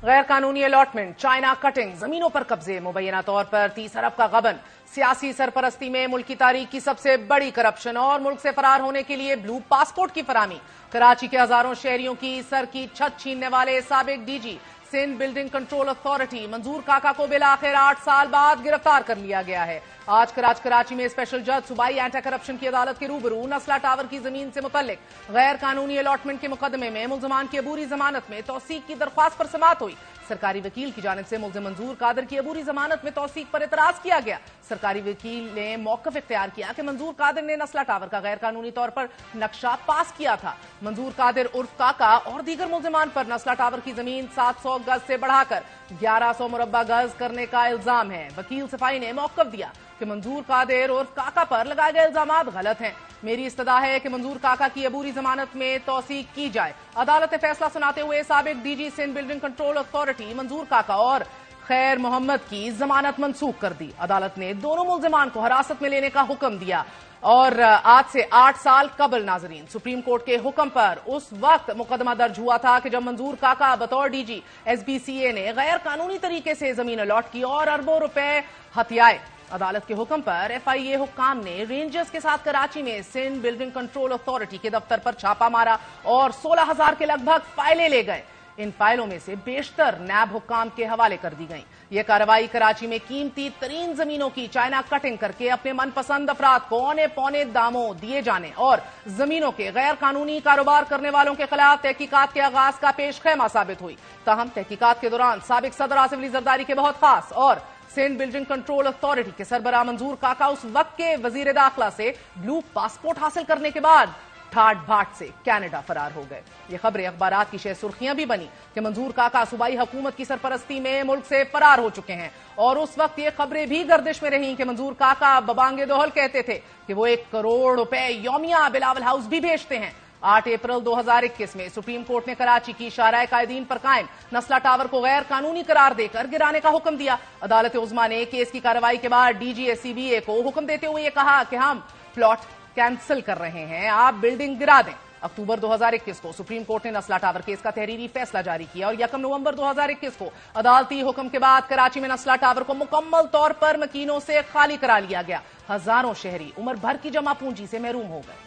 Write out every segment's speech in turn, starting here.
गैर कानूनी allotment, China cutting, जमीनों पर कब्जे, मुबैना तौर पर 30 अरब का गबन, सियासी सरपरस्ती में मुल्क की तारीख की सबसे बड़ी करप्शन और मुल्क से फरार होने के लिए ब्लू पासपोर्ट की फरामी। कराची के हजारों शहरियों की सर की छत छीनने वाले साबिक DG Sindh building control authority Manzoor Kaka को बिलाखिर 8 साल बाद गिरफ्तार कर लिया गया है। आज कराची में स्पेशल जज सूबाई एंटी करप्शन की अदालत के रूबरू नस्ला टावर की जमीन से मुतल्लिक गैर कानूनी अलॉटमेंट के मुकदमे में मुल्जमान की अबूरी जमानत में तौसीक की दरख्वास्त पर समाअत हुई। सरकारी वकील की जानिब से मुल्जिम मंजूर कादर की अबूरी जमानत में तौसीक पर एतराज किया गया। सरकारी वकील ने मौकफ इख्तियार किया कि मंजूर कादर ने नस्ला टावर का गैर कानूनी तौर पर नक्शा पास किया था। मंजूर कादर उर्फ काका और दीगर मुल्जिमान पर नस्ला टावर की जमीन 700 गज से बढ़ाकर 1100 मुरब्बा गज करने का इल्जाम है। वकील सफाई ने मौकफ दिया कि मंजूर कादर उर्फ काका पर लगाए गए इल्जामात गलत हैं। मेरी इस्तदा है कि मंजूर काका की अबूरी जमानत में तौसीक की जाए। अदालत ने फैसला सुनाते हुए साबिक DG Sindh building control authority Manzoor Kaka और खैर मोहम्मद की जमानत मंसूख कर दी। अदालत ने दोनों मुल्जिमान को हिरासत में लेने का हुक्म दिया और आज से 8 साल कबल नाजरीन सुप्रीम कोर्ट के हुक्म पर उस वक्त मुकदमा दर्ज हुआ था कि जब मंजूर काका बतौर डीजी एसबीसीए ने गैर कानूनी तरीके से जमीन अलॉट की और अरबों रुपए हथियाए। अदालत के हुक्म पर एफआईए हुक्काम ने रेंजर्स के साथ कराची में सिंध बिल्डिंग कंट्रोल अथॉरिटी के दफ्तर पर छापा मारा और 16,000 के लगभग फाइलें ले गए। इन फाइलों में से बेशतर नैब हुक्काम के हवाले कर दी गई। यह कार्रवाई कराची में कीमती तरीन जमीनों की चाइना कटिंग करके अपने मनपसंद अफराद को औने पौने दामों दिए जाने और जमीनों के गैर कानूनी कारोबार करने वालों के खिलाफ तहकीकात के आगाज का पेश खैमा साबित हुई। ताहम तहकीकात के दौरान साबिक सदर आसिफ अली जरदारी के बहुत खास और सिंध बिल्डिंग कंट्रोल अथॉरिटी के सरबराह मंजूर काका उस वक्त के वजीर दाखिला से ब्लू पासपोर्ट हासिल करने के बाद ठाट भाट से कनाडा फरार हो गए। ये खबरें अखबारात की शह सुर्खियां भी बनी कि मंजूर काका सूबाई हुकूमत की सरपरस्ती में मुल्क से फरार हो चुके हैं और उस वक्त ये खबरें भी गर्दिश में रहीं कि मंजूर काका बबांगे दोहल कहते थे कि वो 1 करोड़ रुपए यौमिया बिलावल हाउस भी भेजते हैं। 8 अप्रैल 2021 में सुप्रीम कोर्ट ने कराची की शाराए कायदीन पर कायम नस्ला टावर को गैर कानूनी करार देकर गिराने का हुक्म दिया। अदालत उज़्मा ने केस की कार्रवाई के बाद डीजी एससीबीए को हुक्म देते हुए कहा कि हम प्लॉट कैंसिल कर रहे हैं, आप बिल्डिंग गिरा दें। अक्टूबर 2021 को सुप्रीम कोर्ट ने नस्ला टावर केस का तहरीरी फैसला जारी किया और 1 नवंबर 2021 को अदालती हुक्म के बाद कराची में नस्ला टावर को मुकम्मल तौर पर मकीनों से खाली करा लिया गया। हजारों शहरी उम्र भर की जमा पूंजी से महरूम हो गए।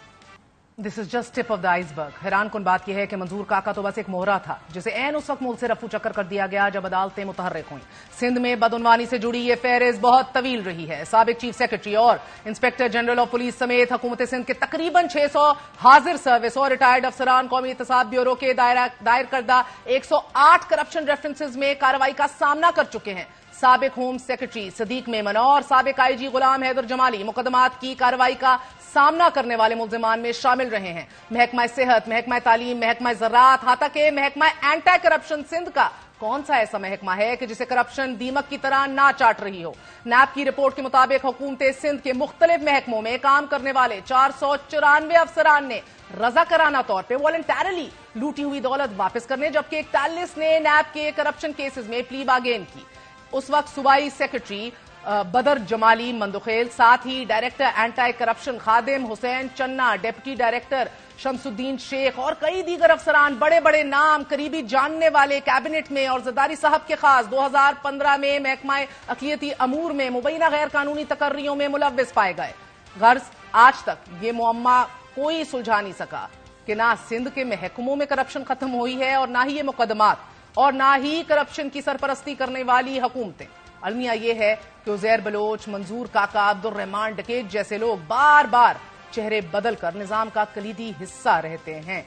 This is just tip of the iceberg. हैरान कुन बात यह है कि मंजूर काका तो बस एक मोहरा था जिसे ऐन उस वक्त मुल्क से रफू चक्कर कर दिया गया जब अदालतें मुतहर्रिक हुई। सिंध में बदउनवानी से जुड़ी यह फहरिस्त बहुत तवील रही है। साबिक चीफ सेक्रेटरी और इंस्पेक्टर जनरल ऑफ पुलिस समेत हुकूमत सिंध के तकरीबन 600 हाजिर सर्विस और रिटायर्ड अफसरान कौमी एहतसाब ब्यूरो के दायर करदा 108 करप्शन रेफरेंसेज में कार्रवाई का सामना कर चुके हैं। साबिक होम सेक्रेटरी सदीक मेमन और साबिक आईजी गुलाम हैदर जमाली मुकदमात की कार्रवाई का सामना करने वाले मुल्जिमान में शामिल रहे हैं। महकमा सेहत, महकमा तालीम, महकमा ज़राअत, हाता के महकमा एंटी करप्शन सिंध का कौन सा ऐसा महकमा है कि जिसे करप्शन दीमक की तरह ना चाट रही हो। नैब की रिपोर्ट के मुताबिक हुकूमत सिंध के मुख्तलिफ महकमों में काम करने वाले 494 अफसरान ने रजाकराना तौर पर वॉलंटरली लूटी हुई दौलत वापस करने, जबकि 41 ने नैब के करप्शन केसेस में प्ली बार्गेन की। उस वक्त सूबाई सेक्रेटरी बदर जमाली मंदुखेल, साथ ही डायरेक्टर एंटी करप्शन खादिम हुसैन चन्ना, डिप्टी डायरेक्टर शमसुद्दीन शेख और कई दीगर अफसरान बड़े बड़े नाम करीबी जानने वाले कैबिनेट में और जरदारी साहब के खास 2015 में महकमा अक़लियती अमूर में मुबैना गैर कानूनी तकर्रियों में मुलव्विस पाए गए। गर्ज आज तक ये मुअम्मा कोई सुलझा नहीं सका कि ना सिंध के महकमों में करप्शन खत्म हुई है और ना ही ये मुकदमात और ना ही करप्शन की सरपरस्ती करने वाली हुकूमतें। अलमिया यह है कि उज़ैर बलोच, मंजूर काका, अब्दुल रहमान डकैत जैसे लोग बार बार चेहरे बदल कर निजाम का कलीदी हिस्सा रहते हैं।